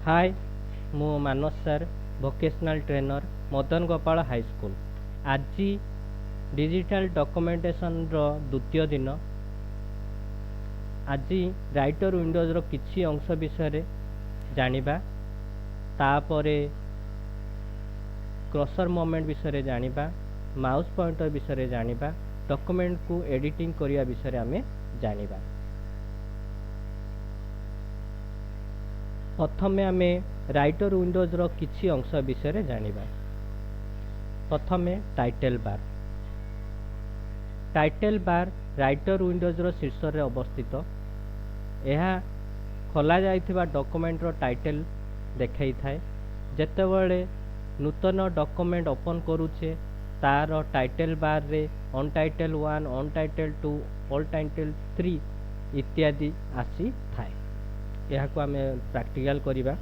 हाय मु Manas sir vocational trainer Madan Gopal high school. आज digital documentation रो द्वितीय दिन। आज राइटर विंडोज रो किछि अंश विषय जानिबा, तापरे क्रसर मोमेंट विषय जानिबा, माउस पॉइंटर विषय जानिबा, डॉक्यूमेंट को एडिटिंग करिया विषय आमे जानिबा। प्रथमे आमे राइटर विंडोज रो किछि अंश विषय जानिबा। प्रथमे title bar. Title bar Writer windows रो शीर्ष रे अवस्थित। यह खोला जाइथिबा डॉक्यूमेंट रो टाइटल देखाई थाए। जेतेबेले नूतन डॉक्यूमेंट ओपन करूचे तार टाइटल बार रे अनटाइटल 1, अनटाइटल 2, ऑल टाइटल 3 इत्यादि आसी थाए। यह को आमे प्रैक्टिकल करिबा।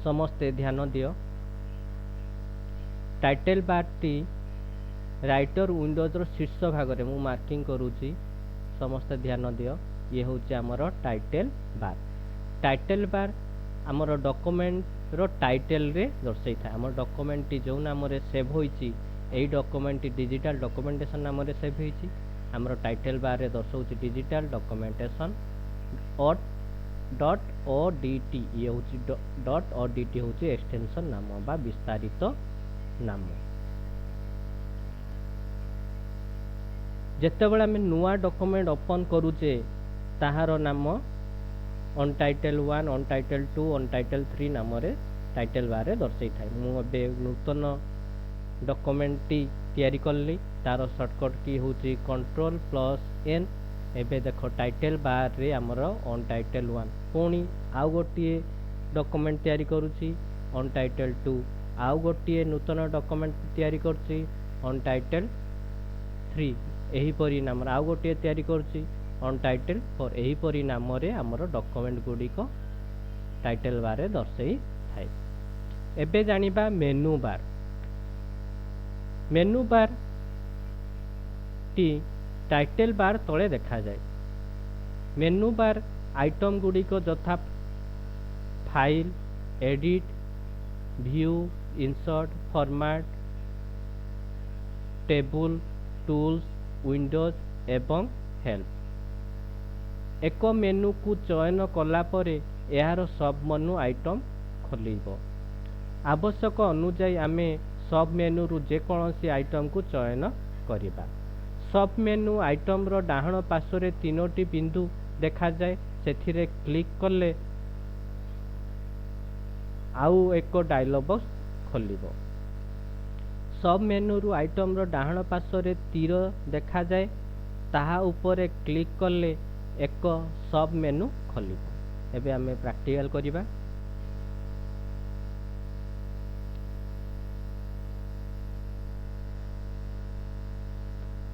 समस्ते ध्यान दियो। टाइटल बार टी राइटर विंडोज रो शीर्ष भाग रे मु मार्किंग करूची। समस्ते ध्यान दियो। ये होची हमर टाइटल बार। टाइटल बार हमर डॉक्यूमेंट रो टाइटल रे दर्शाई था। हमर डॉक्यूमेंट टी जो नाम रे सेव होईची, एई डॉक्यूमेंट टी डिजिटल डॉक्यूमेंटेशन नाम रे सेव होईची। हमर टाइटल बार रे दर्शाउची डिजिटल डॉक्यूमेंटेशन .odt। ये होची .odt होची एक्सटेंशन नाम बा विस्तारित नाम। जेतेबेले आमे नुआ डॉक्यूमेंट ओपन करूचे ताहार नाम अनटाइटल 1, अनटाइटल 2, अनटाइटल 3 नाम रे टाइटल बार रे दर्शाई थाए। मु एबे नूतन डॉक्यूमेंट टी तैयारी करली। तार शॉर्टकट की होची Ctrl+N। एबे देखो टाइटल बार रे हमर अनटाइटल 1 पुणी आउ गोटिए डॉक्यूमेंट तैयारी करूची अनटाइटल 2, आउ गोटिए नूतन डॉक्यूमेंट तैयारी करची अनटाइटल 3। एही परी नाम आउ गोटिए तैयारी करची अनटाइटल 4। एही परी नाम रे हमर डॉक्यूमेंट गुडी को टाइटल बार रे दर्शाई थाए। एबे जानिबा मेनू बार। मेनू बार टी टाइटल बार तले देखा जाए। मेनू बार आइटम गुडी को यथा file, edit, view, insert, format, table, tools, Windows एवं हेल्प। एक मेनू को चयन कला परे यार सब मेनू आइटम खोलिबो। आवश्यक अनुसार आमे सब मेनू रु जे कोनोसी आइटम को चयन करिबा। सब मेनू आइटम रो डाहण पार्श्व 3टी बिंदु देखा जाए। सेथिरे क्लिक कले आउ एक डायलॉग बॉक्स खोलिबो। सब मेनू रु आइटम रो डाहण पार्श्व तीर देखा जाए। ताहा ऊपर क्लिक कले एक सब मेनू खोलिबो। एबे आमे प्रैक्टिकल करिबा।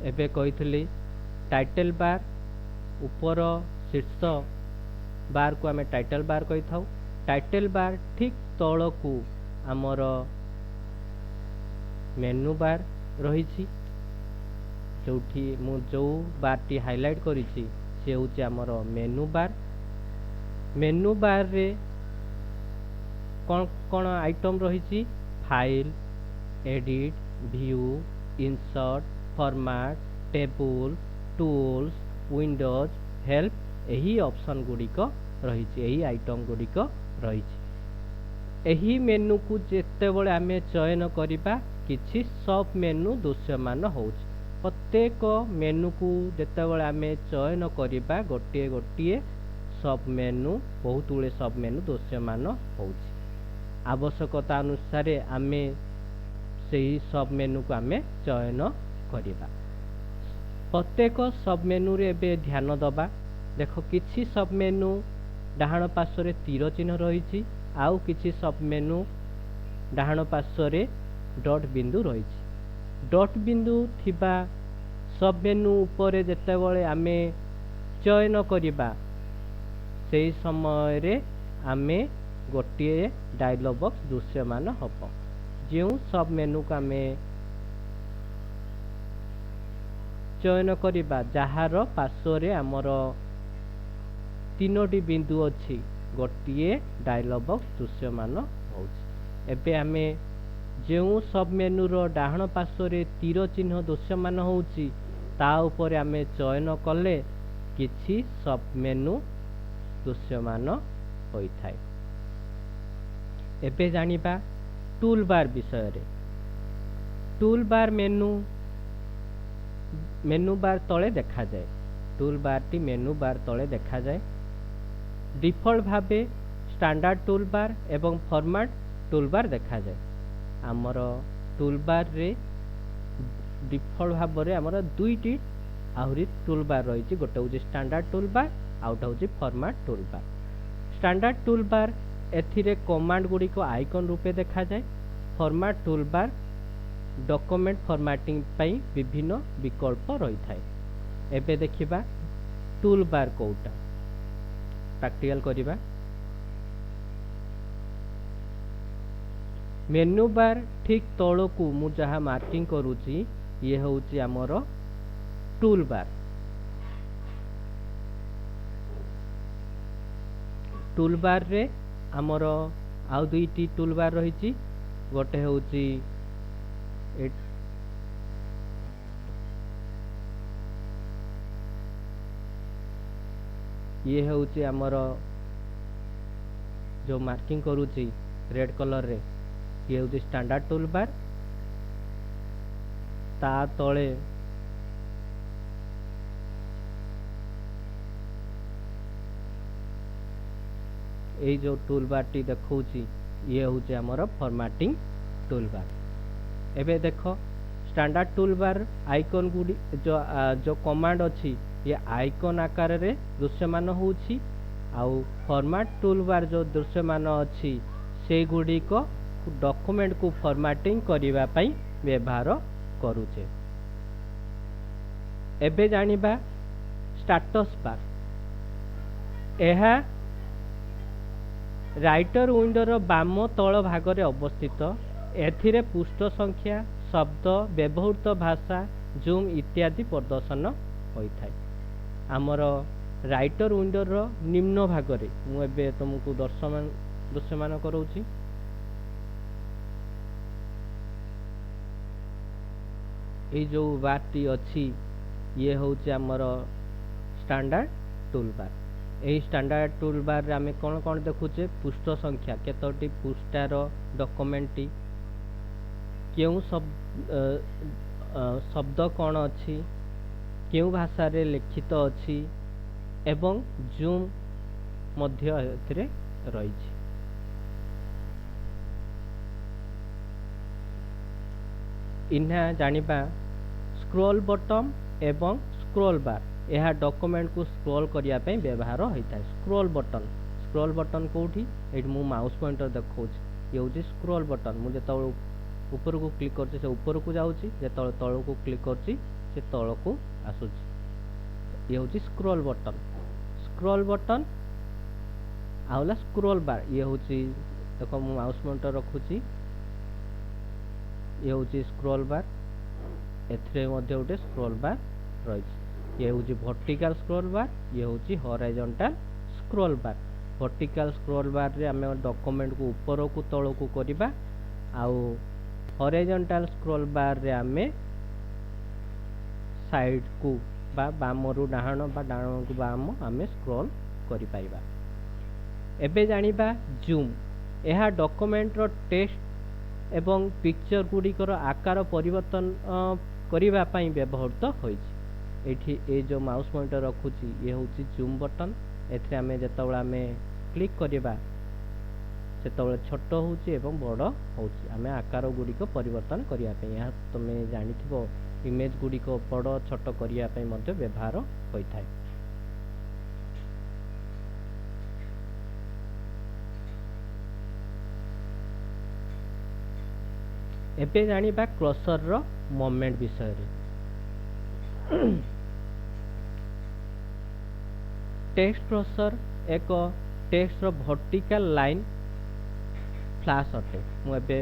एबे कहिथली टाइटल बार ऊपर शीर्ष बार को आमे टाइटल बार कहि थाउ। टाइटल बार ठीक तळ को हमर मेनू बार रहिछि। जोठी मु जो बार टी हाइलाइट करिछि से होछि हमर मेनू बार। मेनू बार रे कोन कोन आइटम रहिछि? File, edit, view, insert, format, table, tools, windows, help एही ऑप्शन गुडी को रहिछि। एही आइटम गुडी को रहिछि। एही मेनू को जेतेबेले आमे चयन करिबा किछि सब मेनू दृश्यमान होउछि। प्रत्येक मेनू को जेतेबेले आमे चयन करिबा गोटिए गोटिए सब मेनू बहुत गुळे सब मेनू दृश्यमान होउछि। आवश्यकता अनुसार आमे सेही सब मेनू को आमे चयन करिबा। प्रत्येक सब मेनू रे बे ध्यान दबा। देखो किछि सब मेनू डाहण पार्श्व तीर चिन्ह रहिछि, आउ किछि सब मेनू डाहण पार्श्व डॉट बिंदु रहिछि। डॉट बिंदु थिबा सब मेनू ऊपर जेतेबेले आमे चयन करिबा सेही समय रे आमे गोटिए डायलॉग बॉक्स दृश्यमान हब। जो सब मेनू को आम चयन करिबा जहार पार्श्व आमर तीनोटी बिंदु अच्छी गोटे डायलॉग बॉक्स दृश्यमान होउछि। एबे आमे जो सब मेनू रो डाहण पार्श्व तीर चिन्ह दृश्यमान होउछि ता उपरे आमे चयन कले किछि सब मेनू दृश्यमान होइथाय। एबे जानिबा टूल बार विषय रे। टूल बार मेनू बार तले देखा जाए। टूल बार टी मेनू बार तले देखा जाए। डिफॉल्ट भावे स्टैंडर्ड टूल बार एवं फॉर्मेट टूल बार देखा जाए। आमर टूल बार रे डिफॉल्ट भाव रे आमर दुईटी आहुरी टूल बार रही। गोटे हूँ स्टैंडर्ड टूल बार आउट हूँ format tool bar. Standard tool bar एथिरे कमांड गुड़ी को आइकन रूपे देखा जाए। Format tool bar document formatting पई विभिन्न विकल्प रही थाए। एबे देखिबा टूल बार कोटा प्रैक्टिकल करिबा। मेनू बार ठीक तळकू मु जहा मार्किंग करूची ये होउची हमर टूल बार। टूल बार रे हमर आउ दुईटी टूल बार रही। गोटे होउची ये होउची हमर जो मार्किंग करूची रेड कलर रे ये होउची स्टैंडर्ड टूल बार। ता तळे ए जो टूल बार टी देखौची ये होउची हमर फॉर्मेटिंग टूल बार। एबे देखो स्टैंडर्ड टूल बार आइकन गुडी जो कमांड अच्छी ये आइकन आकार रे दृश्यमान होउची। आउ फॉर्मेट टूल बार जो दृश्यमान अच्छी से गुडी को डॉक्यूमेंट को फॉर्मेटिंग करिवा पई व्यवहार करूचे। एबे जानिबा स्टेटस बार। एहा राइटर विंडोर बाम तल भाग रे अवस्थित। एथिरे पृष्ठ संख्या शब्द व्यवहृत भाषा जूम इत्यादि प्रदर्शन होइथाय। आमर राइटर विंडोर निम्न भाग रे मु एबे तुमको दृश्यमान करूची। ए जो बारटी अच्छी ये होउची आमर स्टैंडर्ड टूल बार। यही स्टैंडर्ड टूल बार आम कौन कौन देखुचे पृष्ठ संख्या केतोटी पृष्ठार डॉक्यूमेंट क्यों शब्द कौन अच्छी क्यों भाषा रे लिखित अच्छी एवं जूम मध्य एथिरे रही। इन्हा जानिबा स्क्रॉल बटन एवं स्क्रॉल बार। यह डॉक्यूमेंट को स्क्रॉल करिया पे व्यवहार होता है। स्क्रॉल बटन कोठी एट मु माउस पॉइंटर देखौछि ये होछि स्क्रॉल बटन। मु जेत ऊपर को क्लिक करछि से ऊपर को जाउछि जेत तळ को क्लिक करछि से तळ को आसुछि। ये होछि स्क्रॉल बटन आउला स्क्रॉल बार। ये होछि देखो मु माउस पॉइंटर रखुछि ये होछि स्क्रॉल बार। एथरे मध्ये उठे स्क्रॉल बार रही। ये होछि वर्टिकल स्क्रॉल बार ये होछि horizontal scroll bar. Vertical scroll bar रे हमें डॉक्यूमेंट को ऊपर को तळ को करिबा। आउ हॉरिजॉन्टल स्क्रॉल बार रे हमें साइड को बा बाम रु डाहण बा डाहण को बाम हमें स्क्रॉल करि पाइबा। एबे जानिबा जूम। यह डॉक्यूमेंट रो टेक्स्ट एवं पिक्चर गुड़िकर आकार परिवर्तन करिबा पई व्यवहृत होइछि। एठी ए जो माउस पॉइंटर रखुछि ये होछि जूम बटन। एथरे हमें जेतबेला हमें क्लिक करिबा सेतबेला छोट होछि एवं बड़ होछि। हमें आकार गुड़िक परिवर्तन करिया पई या तमे जानिथिबो इमेज गुड़िक बड़ छोट करिया पई मध्ये व्यवहार होइथाय। एबे जानिबा कर्सर रो मूवमेंट विषय रे। टेक्स्ट कर्सर एक टेक्स्ट रो वर्टिकल लाइन फ्लैश अटे। मु एबे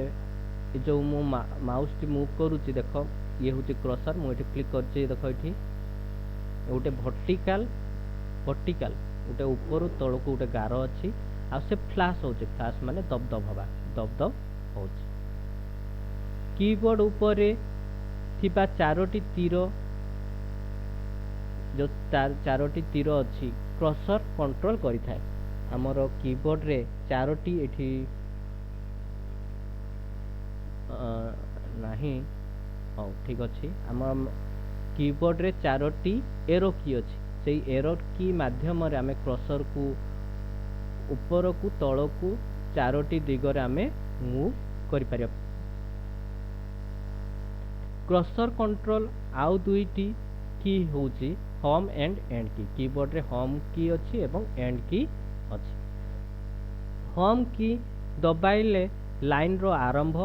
ये जो मु माउस टी मूव करूची देख ये हूँ क्रसर मुझे क्लिक कर देख ये गोटे वर्टिकल गोटे ऊपर तलक गोटे गार अच्छी आ से फ्लैश हो फ्लैश माने दबदब हवा दबदब हो कीबोर्ड ऊपर थिबा चारोटी तीर जो चारोटी तीर अच्छी क्रसर कंट्रोल करिथाए हमर कीबोर्ड रे चारोटी एठी नहीं हो ठीक अच्छी आम कीबोर्ड रे चारोटी एरो की अच्छी से एरो की माध्यम रे आमे क्रसर को ऊपर को तल को चारोटी दिगरे आमे मूव करि पारिया क्रसर कंट्रोल आउ दुईटी की होची होम एंड एंड की कीबोर्ड रे होम की अच्छी एवं एंड की अच्छी होम की दबाइले लाइन रो आरंभ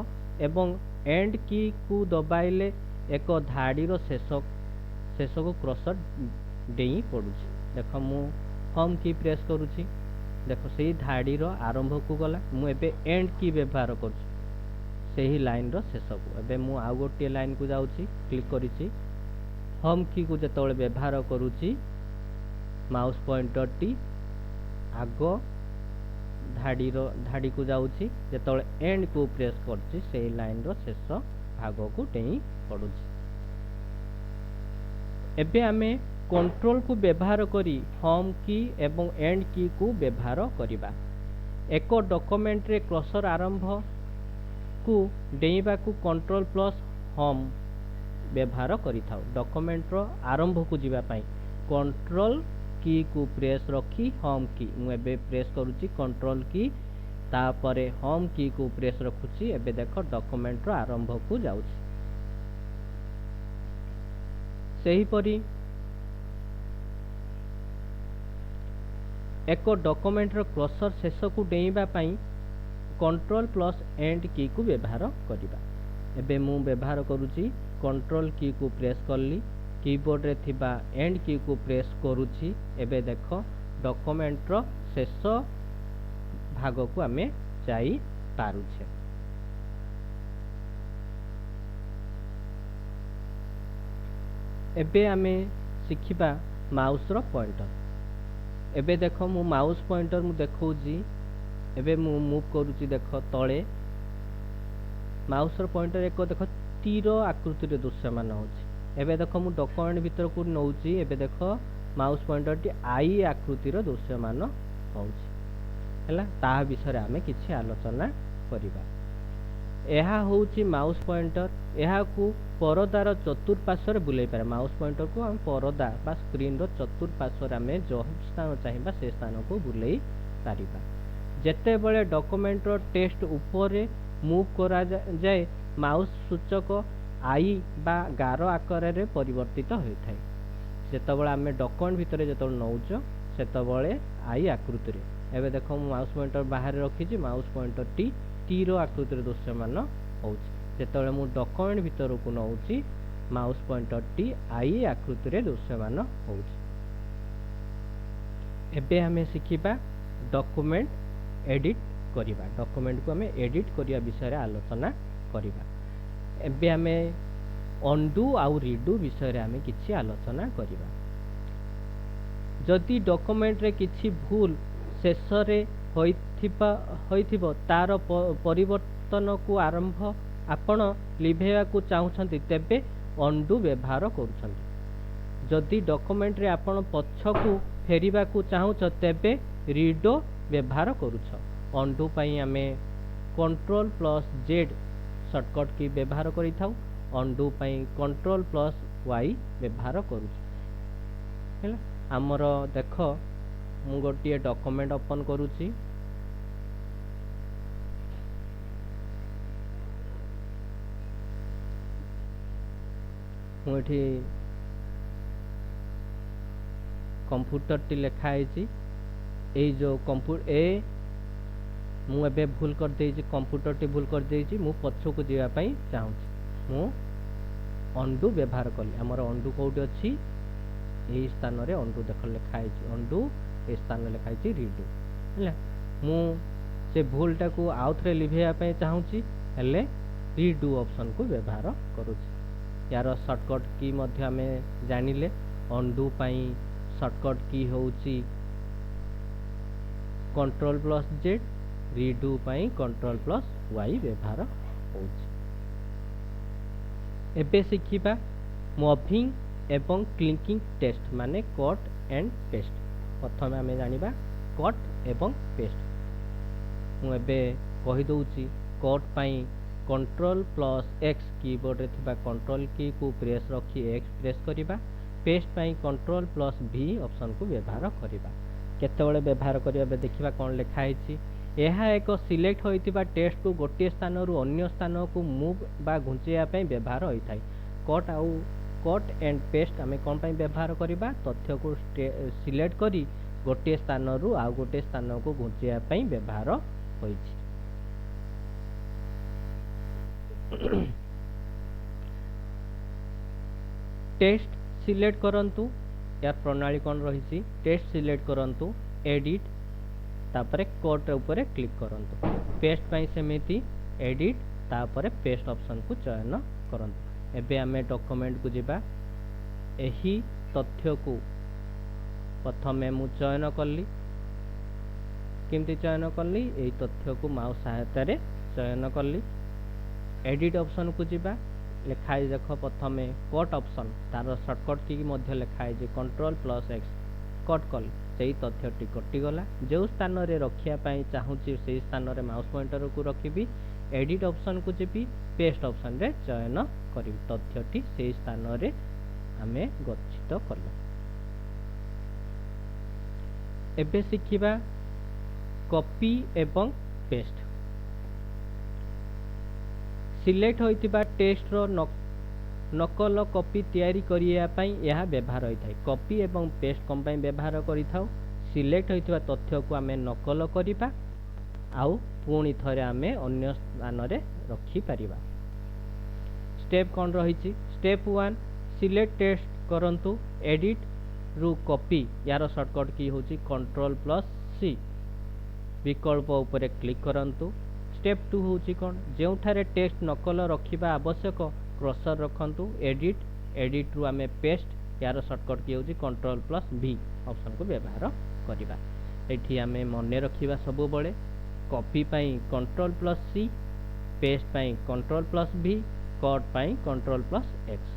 एवं एंड की को दबाइले एक धाड़ी रो शेष को क्रसर डेई पड़ुची देख मु होम की प्रेस करूची देख से धाड़ी रो आरंभ को गला मु एबे एंड की व्यवहार करूची सही लाइन रो शेष को एबे मु आउ गोटे लाइन को जाउची क्लिक करिची होम की को जतले व्यवहार करूची माउस पॉइंटर टी आगो धाड़ी को जाउची जतले एंड को प्रेस करची सही लाइन रो शेष भाग को टेई पड़ुची एबे आमे कंट्रोल को व्यवहार करी होम की एवं एंड की को व्यवहार करिबा एक डॉक्यूमेंट रे क्रसर आरंभ को डेइबा को कंट्रोल प्लस होम व्यवहार करिथाउ डॉक्यूमेंट रो आरंभ को जीवा पाई कंट्रोल की को प्रेस रखी होम की मु एबे प्रेस करूची कंट्रोल की तापरे होम की को प्रेस रखुची एबे देखो डॉक्यूमेंट रो आरंभ को जाउची सही परी एक डॉक्यूमेंट रो क्रसर शेष को डेइबा पाई कंट्रोल प्लस एंड की को व्यवहार करिबा एबे मु व्यवहार करूची कंट्रोल की को प्रेस करली कीबोर्ड रे थिबा एंड की को प्रेस करूची एबे देखो डॉक्यूमेंट रो शेष भाग को आमे जाई पारुछे एबे आमे सिखिबा माउस रो पॉइंटर एबे देखो मु माउस पॉइंटर मु देखौजी एबे मु मूव करूची देखो तळे माउस रो पॉइंटर एक देखो तीर आकृति रे दृश्यमान होची एबे देखो मु डॉक्यूमेंट भीतर को नौची एबे देखो माउस पॉइंटर टी आई आकृति रो दृश्यमान होची हैला ता विषय आमे किछि आलोचना करिबा एहा होची माउस पॉइंटर एहा को परदार चतुर्पार्श्व रे बुलाई पारे माउस पॉइंटर को हम परदा बा स्क्रीन रो चतुर्पार्श्व रे आमे जो स्थान चाहिबा से स्थान को बुलाई पारिबा जेते बेले डॉक्यूमेंट रो टेक्स्ट ऊपर मूव करा जाए माउस सूचक आई बा गार आकार रे परिवर्तित होइथाय जेतेबेले आमे डॉक्यूमेंट भितर जेतेबेले नौचो सेतेबेले आई आकृति रे एबे देखो माउस पॉइंटर बाहर रखिछि माउस पॉइंटर टी तीर आकृति रे दृश्यमान होउछि जेतेबेले मु डॉक्यूमेंट भितर को नौची माउस पॉइंटर टी आई आकृति रे दृश्यमान होउछि एबे हमें सिखिबा डॉक्यूमेंट एडिट करिबा डॉक्यूमेंट को हमें एडिट करिया विषय रे आलोचना करिबा एबे हमें अनडू आउ रीडू विषय रे हमें किछि आलोचना करिबा जदि डॉक्यूमेंट रे किछि भूल शेष रे होइथिबो तार परिवर्तन को आरंभ आपण लिभेवा को चाहुछंती तेबे अनडू व्यवहार करूछंती जदि डॉक्यूमेंट रे आपण पछ को फेरिबा को चाहुछ तेबे रीडो व्यवहार करूछ अनडू पई हमें कंट्रोल प्लस जेड शॉर्टकट की व्यवहार करिथाउ अनडू पई कंट्रोल प्लस वाई व्यवहार करूछ हैला हमर देखो मु गोटिए डॉक्यूमेंट ओपन करूची मुठी कंप्यूटर टी लिखा है जो कंप्यूटर ए मु एबे भूल कर देइछि कंप्यूटर टी भूल कर देइछि मु पछ को जिया पई चाहूछि मु अनडू व्यवहार कली हमर अनडू कोठी अछि एही स्थान रे अनडू देख लिखा है अनडू ए स्थान रे लिखा है रीडू हैला मु से भूलटा को आउ थरे लिभेया पई चाहूछि हेले रीडू ऑप्शन को व्यवहार करूँ। यार शॉर्टकट की मध्य आमे जानिले अंडू पाई शॉर्टकट की होउची कंट्रोल प्लस जेड, रीडू पाई कंट्रोल प्लस वाई व्यवहार होउची। एबे शिखिबा मूविंग एवं क्लिकिंग टेस्ट माने कट एंड पेस्ट। प्रथम आम जानिबा कट एवं पेस्ट। मु एबे कहि दउची कट पाई कंट्रोल प्लस एक्स कीबोर्ड रे थिबा कंट्रोल की को प्रेस रखी एक्स प्रेस करिबा। पेस्ट पाई कंट्रोल प्लस भी ऑप्शन को व्यवहार करिबा। केतेबेले व्यवहार करिबा बे देखिबा कोन लिखा हैछि। यह एक सिलेक्ट होइतिबा टेक्स्ट को गोटे स्थान रु अन्य स्थान को मूव बा घुंचेया पई व्यवहार होइथाय। कट आउ कट एंड पेस्ट आमे कोन पई व्यवहार करिबा तथ्य को सिलेक्ट करी गोटे स्थान रु आउ गोटे स्थान को घुंचेया पई व्यवहार होइछि। टेक्स्ट सिलेक्ट करंतु यार प्रणाली कोन रहिछि। टेक्स्ट सिलेक्ट करंतु एडिट तापरे कट ऊपर क्लिक करंतु। पेस्ट पाई सेमिति एडिट तापरे पेस्ट ऑप्शन को चयन करंतु। एबे आमे डॉक्यूमेंट को जिबा। एही तथ्य को प्रथमे मु चयन करली। किमती चयन करली एही तथ्य को माउस सहायता रे चयन करली। एडिट ऑप्शन को जिबा। लिखाई देख प्रथमे कट ऑप्शन तार शॉर्टकट की मध्य लिखाई जे कंट्रोल प्लस एक्स कट कल से तथ्यटी कटिगला। जो स्थान रे रखिया पाई चाहूची से स्थान रे माउस पॉइंटर को रखिबी। एडिट ऑप्शन को जेबी पेस्ट ऑप्शन रे चयन करी तथ्यटी से स्थान रे आमे गच्छित कल। एबे शिखिबा कॉपी एवं पेस्ट। सिलेक्ट होइतिबा टेक्स्ट रो नकल कॉपी तैयारी करिया पई यह व्यवहार होइथाय। कॉपी एवं पेस्ट कम पई व्यवहार करिथाउ। सिलेक्ट होइतिबा तथ्य को आमे नकल करिबा आउ पुणी थरे आमे अन्य स्थान रे रखी परिबा। स्टेप कोन रहिछि। स्टेप 1 सिलेक्ट टेक्स्ट करंतु। एडिट रु कॉपी यार शॉर्टकट की होछि कंट्रोल प्लस सी। विकल्प ऊपर क्लिक करंतु। स्टेप 2 होछि कोन जेउठारे टेक्स्ट नकल रखिबा आवश्यक क्रसर रखंतु। एडिट रु आमे पेस्ट यार शॉर्टकट की होछि कंट्रोल प्लस भी ऑप्शन को व्यवहार करिबा। एठी आमे मने रखिबा सब बळे कॉपी पाई कंट्रोल प्लस सी, पेस्ट पाई कंट्रोल प्लस भी, कट पाई कंट्रोल प्लस एक्स।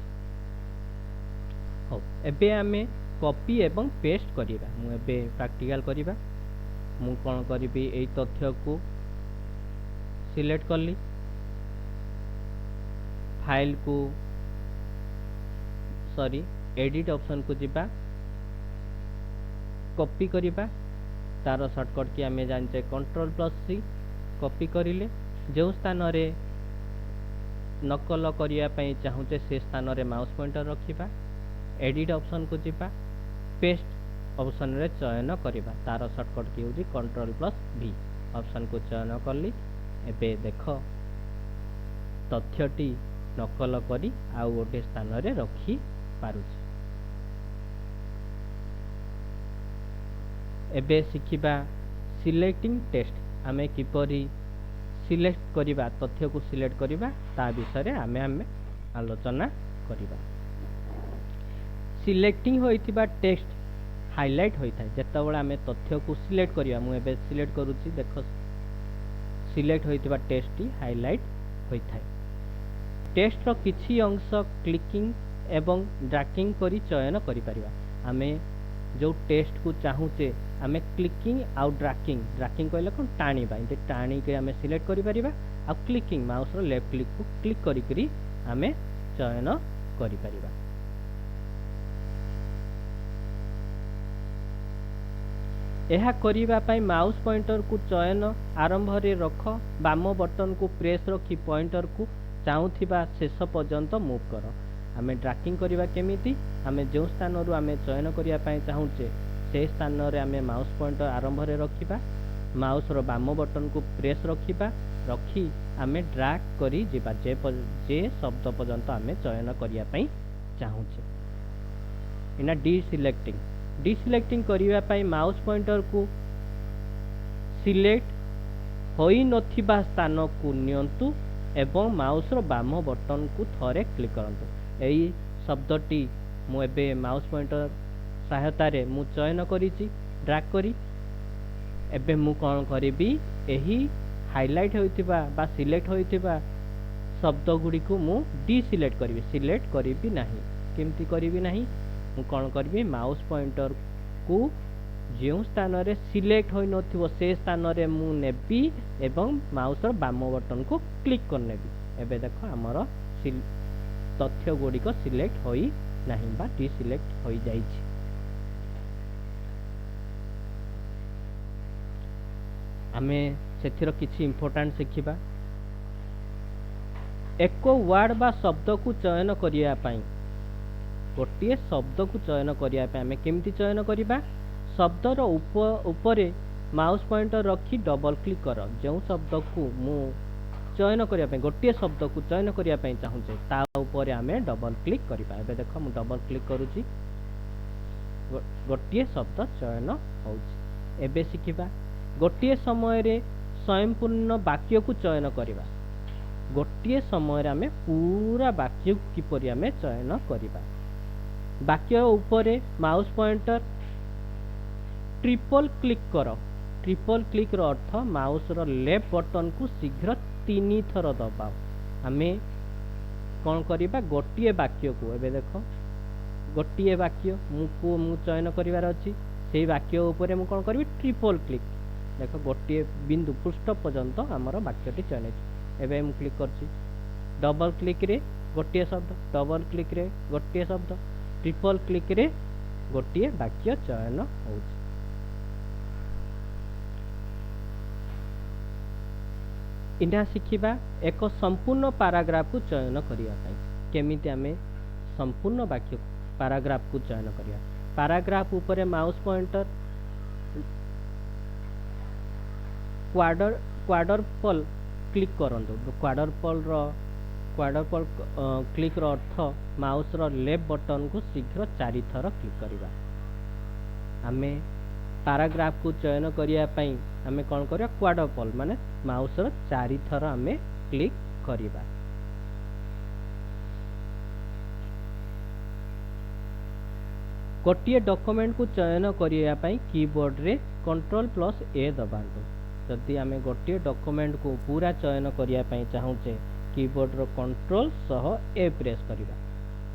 हो एबे आमे कॉपी एवं पेस्ट करिबा। मु एबे प्रैक्टिकल करिबा। मु कोन करिबी एई तथ्य को सिलेक्ट करली। फाइल को सॉरी एडिट ऑप्शन को जिबा। कॉपी करिबा तार शॉर्टकट की आमे जानचे कंट्रोल प्लस सी। कॉपी करिले जो स्थान रे नकल करिया पई चाहूचे से स्थान रे माउस पॉइंटर रखिबा। एडिट ऑप्शन को जिबा। पेस्ट ऑप्शन रे चयन करिबा तार शॉर्टकट की होजी कंट्रोल प्लस भी ऑप्शन को चयन करली। एबे देख तथ्यटी नकल करी आउ गोटे स्थान रे रखी पारुछि। एबे शिखिबा सिलेक्टिंग टेक्स्ट आमे किपरि सिलेक्ट करिबा तथ्य को सिलेक्ट करिबा ता विषय रे आमे आलोचना करिबा। सिलेक्टिंग होइतिबा टेक्स्ट हाइलाइट होइथाय जेतबेले आमे तथ्य को सिलेक्ट करिबा। मु एबे सिलेक्ट करूछि देख सिलेक्ट होइतिबा टेक्स्ट टी हाइलाइट होइथाय। टेक्स्ट रो किछि अंश क्लिकिंग एवं ड्रैगिंग करी चयन करि परिबा। आमे जो टेक्स्ट को चाहूचे आमे क्लिकिंग आउ ड्रैगिंग कहले कोन टाणीबा। इते टाणी के आमे सिलेक्ट करि परिबा आ क्लिकिंग माउस रो लेफ्ट क्लिक को क्लिक करी करी आमे चयन करि परिबा। यह करिबा पई माउस पॉइंटर को चयन आरंभ रे रख। बाम बटन को प्रेस रखी पॉइंटर को चाहूथिबा शेष पर्यंत मूव कर। आमे ड्रैगिंग करिबा केमिति आमे जो स्थान रु आमे चयन करिया पई चाहूचे से स्थान रे आमे माउस पॉइंटर आरंभ रे रखिबा। माउस रो बाम बटन को प्रेस रखिबा रखी आमे ड्रैग करी जिबा जे शब्द पर्यंत आमे चयन करिया पई चाहूचे। इना डिसिलेक्टिंग करिया पई माउस पॉइंटर को सिलेक्ट होई नथिबा स्थान को नियंतु एवं माउस रो बाम बटन को थरे क्लिक करंतु। एई शब्दटी मु एबे माउस पॉइंटर सहायता रे मु चयन करिछि ड्रैग करी। एबे मु कोन करिबी एही हाइलाइट होइतिबा बा सिलेक्ट होइतिबा शब्द गुडी को मु डिसिलेक्ट करिवि, सिलेक्ट करिवि नाही। केमती करिवि नाही, मु कोन करिवि माउस पॉइंटर को जो स्थान रे सिलेक्ट होई नथिबो से स्थान रे मु नेबी एवं माउस रो बाम बटन को क्लिक कर नेबी। एबे देखो हमर तथ्य गुडी को सिलेक्ट होई नाही बा डिसिलेक्ट होई जाईछि। आमे सेथिरो किछि इंपोर्टेंट सिखिबा। एको वर्ड बा शब्द को चयन करिया पई, गोटिए शब्द को चयन करिया पई आमे केमती चयन करिबा, शब्दर ऊपर माउस पॉइंटर रखी डबल क्लिक कर। जो शब्द को मु चयन करिया पई, गोटिए शब्द को चयन करिया पई चाहूचे ता ऊपर आमे डबल क्लिक करिबा। एबे देखो मु डबल क्लिक करूची, गोटिए शब्द चयन होउची। एबे सिखिबा गोटिए समय रे स्वयंपूर्ण वाक्य को चयन करिबा। गोटिए समय रे आमे पूरा वाक्य किपरि आमे चयन करिबा। वाक्य ऊपर माउस पॉइंटर ट्रिपल क्लिक कर। ट्रिपल क्लिक रो अर्थ माउस रो लेफ्ट बटन को शीघ्र 3 थर दबाओ। आमे कोन करिबा गोटिए वाक्य को, एबे देखो गोटिए वाक्य मु चयन करिवार अछि, सेही वाक्य ऊपर मु कोन करबी ट्रिपल क्लिक। देखो गोटिए बिंदु पृष्ठ पर्यंत हमर वाक्यटी चयन अछि। एबे मु क्लिक करछि, डबल क्लिक रे गोटिए शब्द, डबल क्लिक रे गोटिए शब्द, ट्रिपल क्लिक रे गोटिए वाक्य चयन होउछि। इना शिखिबा एक संपूर्ण पैराग्राफ को चयन करिया पई। केमिति आमे संपूर्ण वाक्य पैराग्राफ को चयन करिया। पैराग्राफ ऊपर माउस पॉइंटर क्वाडरपल क्लिक करंतु। क्वाडरपल क्लिक रो अर्थ माउस रो लेफ्ट बटन को शीघ्र 4 थर क्लिक करिबा। आमे पैराग्राफ को चयन करिया पई आमे कोन करिया क्वाडरपल माने माउस रो 4 थर आमे क्लिक करिबा। गोटिए डॉक्यूमेंट को चयन करिया पई कीबोर्ड रे Ctrl+A दबांतु। जदि आमे गोटिए डॉक्यूमेंट को पूरा चयन करिया पई चाहूचे कीबोर्ड रो कंट्रोल सह ए प्रेस करिबा,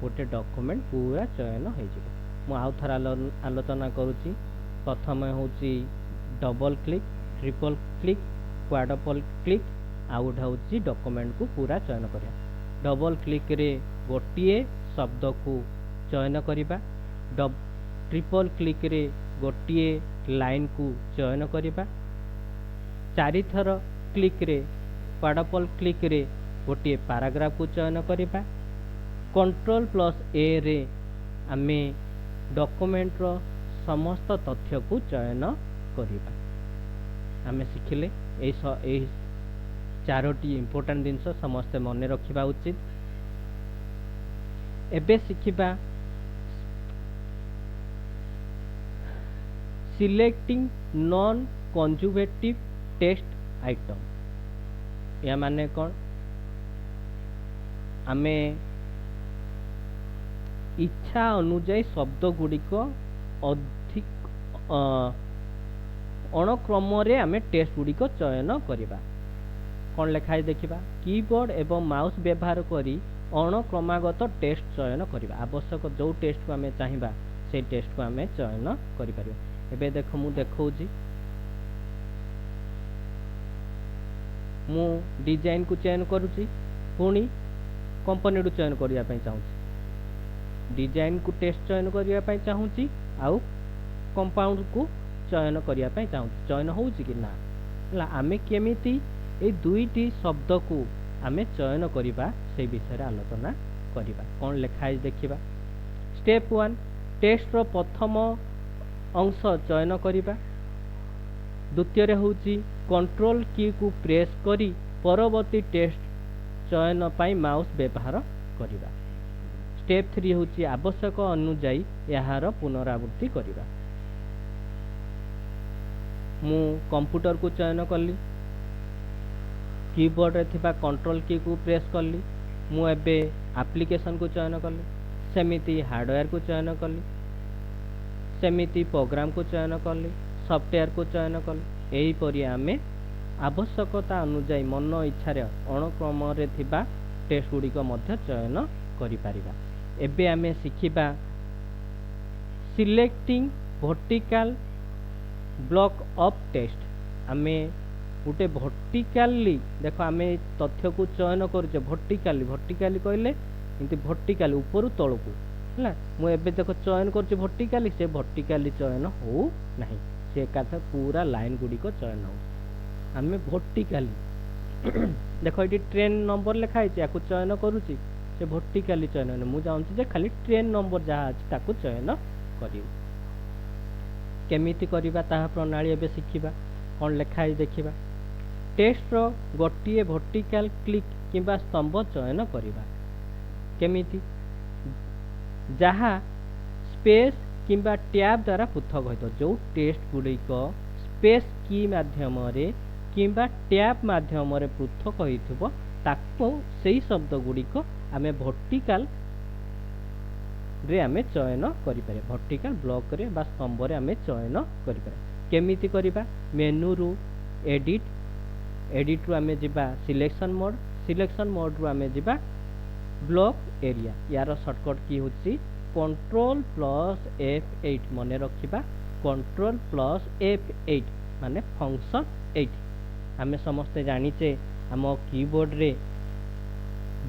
गोटे डॉक्यूमेंट पूरा चयन होई जिवो। मु आउ थर आलोचना करूची। प्रथम होची double click, triple click, quadruple click, out होची डॉक्यूमेंट को पूरा चयन करिया। डबल क्लिक रे गोटिए शब्द को चयन करिबा, ट्रिपल क्लिक रे गोटिए लाइन को चयन करिबा, 4 थर क्लिक रे क्वाडरपल क्लिक रे गोटिए पैराग्राफ को चयन करिबा। Ctrl+A रे आमे डॉक्यूमेंट रो समस्त तथ्य को चयन करिबा। आमे सिखिले एई 4टी इंपोर्टेंट जिनस समस्त मने रखिबा उचित। एबे सिखिबा selecting non conjugative text item. या माने कौन, आमे इच्छा अनुଯାयी शब्द गुड़िक अधिक अणक्रम रे आमे टेक्स्ट गुड़िक चयन करिबा। कौन लिखाई देखिबा, कीबोर्ड एवं माउस व्यवहार करी अणक्रमागत टेक्स्ट चयन करिबा। आवश्यक जो टेक्स्ट को आमे चाहिबा से टेक्स्ट को आमे चयन करि परिबा। एबे देखो मु देखौजी, मु डिजाइन को चयन करूची, पुणी कंपनी रु चयन करिया पई चाहूची। डिजाइन को टेक्स्ट चयन करिया पई चाहूची, आउ कंपाउंड को चयन करिया पई चाहूची। चयन होउची कि ना हला, आमे केमिति ए दुईटी शब्द को आमे चयन करिबा से विषय रे आलोचना करिबा। कोन लेखाई देखिबा। स्टेप 1 टेक्स्ट रो प्रथम अंश चयन करिबा। द्वितीय रे होउची कंट्रोल की को प्रेस करी परवर्ती टेक्स्ट चयन पाई माउस व्यवहार करिबा। स्टेप 3 होउची आवश्यक अनुଯାयी याहार पुनरावृत्ति करिबा। मु कंप्यूटर को चयन कली, कीबोर्ड रे थिबा कंट्रोल की को प्रेस करली मु एबे एप्लिकेशन को चयन कली सेमिति हार्डवेयर को चयन कली सेमिति प्रोग्राम को चयन कली सॉफ्टवेयर को चयन कली एहीपरि आमे आवश्यकता अनुଯାୟୀ मन इच्छारे अणुक्रम रे थिबा टेस्ट गुड़िक मध्य चयन करि परिबा। एबे आमे शिखिबा selecting vertical block of text. आमे गोटे वर्टिकली देख आमे तथ्य को चयन करूचे वर्टिकली वर्टिकली कहले एंती वर्टिकली ऊपर तळकू हला मु एबे देख चयन करछि वर्टिकली से वर्टिकली चयन हो नाही से एकाथ पूरा लाइन गुडी को चयन हो आमे वर्टिकली देख ये ट्रेन नंबर लिखा है या चयन करुच्ची से वर्टिकली चयन मु चाहूँ जे खाली ट्रेन नंबर जहाँ अच्छी ताकू चयन कर केमिति करिबा ताहा प्रणाली एबे शिखिबा कौन लिखा है देखिबा टेस्ट रो गोटिए वर्टिकल क्लिक किंबा स्तंभ चयन करिबा केमिति जहाँ स्पेस किंबा टैब द्वारा पृथक होइतो जो टेस्ट गुड़िक स्पेस की माध्यम रे किंबा टैब माध्यम रे पृथक होइथिबो ताको सेही शब्द गुड़िक आमे वर्टिकल रे आमे चयन करि पारे वर्टिकल ब्लॉक रे बा स्तंभ रे आमे चयन करि पारे केमिति करिबा मेनू रु एडिट रु आमे जिबा सिलेक्शन मोड रु आमे जिबा ब्लॉक एरिया यार शॉर्टकट की होची कंट्रोल प्लस F8 मने रखिबा कंट्रोल प्लस F8 माने फंक्शन 8 आमे समस्ते जानिचे आम कीबोर्ड रे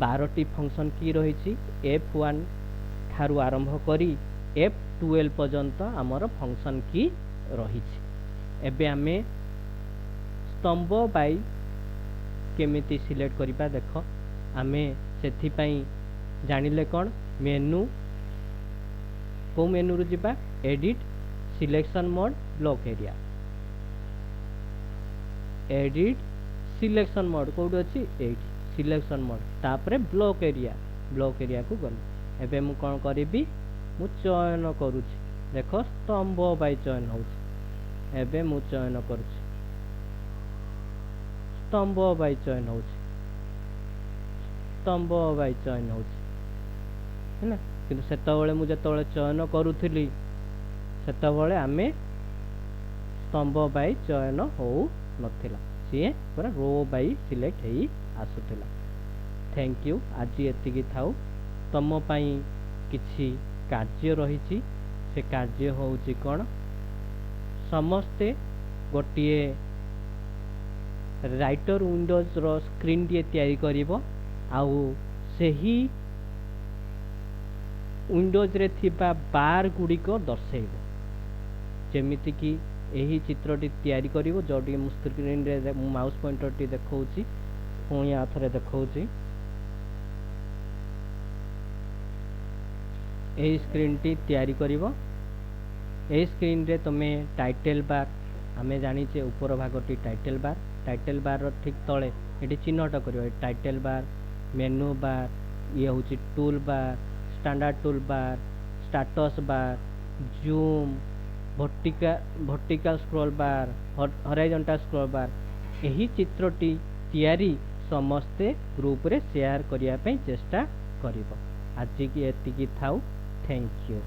12 टी फंक्शन की रही F1 ठारू आरंभ करी F12 पर्यंत आमर फंक्शन की रही एबे आमे स्तंभ बाई केमिति सिलेक्ट करिबा देख आमे सेथि पई जानिले कोन मेनू को मेनू रु जिबा edit selection mode block area edit selection mode code अछि एट सिलेक्शन मोड तापरे ब्लॉक एरिया को गल एबे मु कोन करिबी मु चयन करूछि देखो स्तंभ बाई चयन होछि एबे मु चयन करूछि स्तंभ बाई चयन होछि स्तंभ बाई चयन होछि हैना किंतु सेतबेले मु जेतबेले चयन करूथिली सेतबेले आमे स्तंभ बाई चयन हो नथिला सी पूरा रो बाई सिलेक्ट हेई आसुथिला। थैंक यू आज एतिकी थाउ तम पई किछि कार्य रहिछि से कार्य होउछि कोन समस्ते गोटिए राइटर विंडोज रो स्क्रीन टी तैयारी करिवो आउ सेही विंडोज रे थिबा बार गुडी को दर्शाइबो जेमिति कि एही चित्रटी तैयारी करिवो जोडी मु स्क्रीन रे मु माउस पॉइंटर टी देखौछि पुणी आथरे देखौछि एही स्क्रीन टी तैयारी करिवो एही स्क्रीन रे तमे टाइटल बार आमे जानिचे ऊपर भागटी टाइटल बार रो ठीक तळे एटी चिन्हट करिवो टाइटल बार मेनू बार ये होछि tool bar standard tool bar status bar zoom vertical scroll bar horizontal scroll bar एही चित्रटी तैयारी समस्ते ग्रुप रे शेयर करिया पई चेष्टा करिवो आज की एतिकी थाउ थैंक यू।